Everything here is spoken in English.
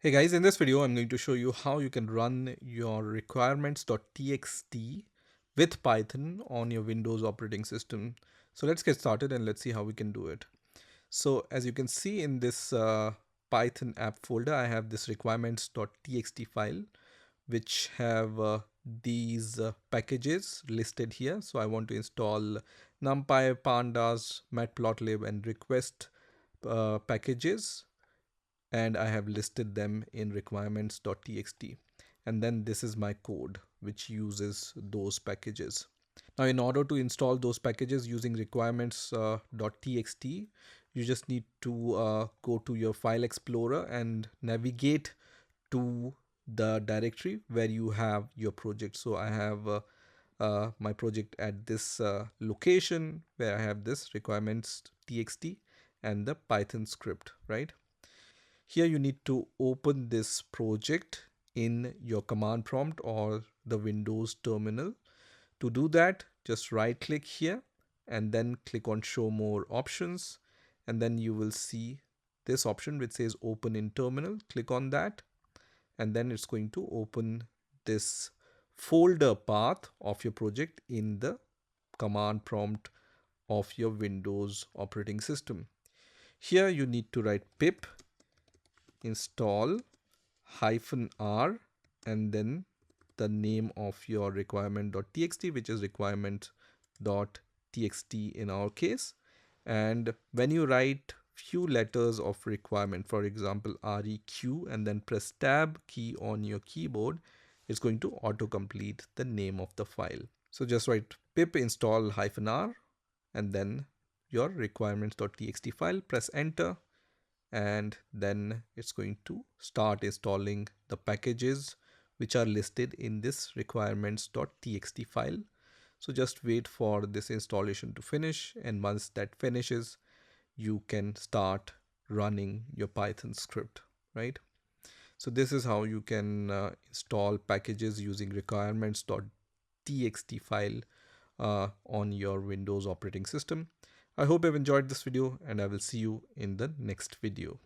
Hey guys, in this video, I'm going to show you how you can run your requirements.txt with Python on your Windows operating system. So let's get started and let's see how we can do it. So as you can see in this Python app folder, I have this requirements.txt file, which have these packages listed here. So I want to install NumPy, Pandas, Matplotlib, and request packages, and I have listed them in requirements.txt. And then this is my code which uses those packages. Now, in order to install those packages using requirements.txt, you just need to go to your file explorer and navigate to the directory where you have your project. So I have my project at this location where I have this requirements.txt and the Python script, right? Here you need to open this project in your command prompt or the Windows terminal. To do that, just right click here and then click on show more options, and then you will see this option which says open in terminal. Click on that and then it's going to open this folder path of your project in the command prompt of your Windows operating system. Here you need to write pip install -r and then the name of your requirement.txt, which is requirement.txt in our case. And when you write few letters of requirement, for example req, and then press tab key on your keyboard, it's going to autocomplete the name of the file. So just write pip install -r and then your requirements.txt file, press enter, and then it's going to start installing the packages which are listed in this requirements.txt file. So just wait for this installation to finish, and once that finishes, you can start running your Python script, right? So this is how you can install packages using requirements.txt file on your Windows operating system. I hope you've enjoyed this video, and I will see you in the next video.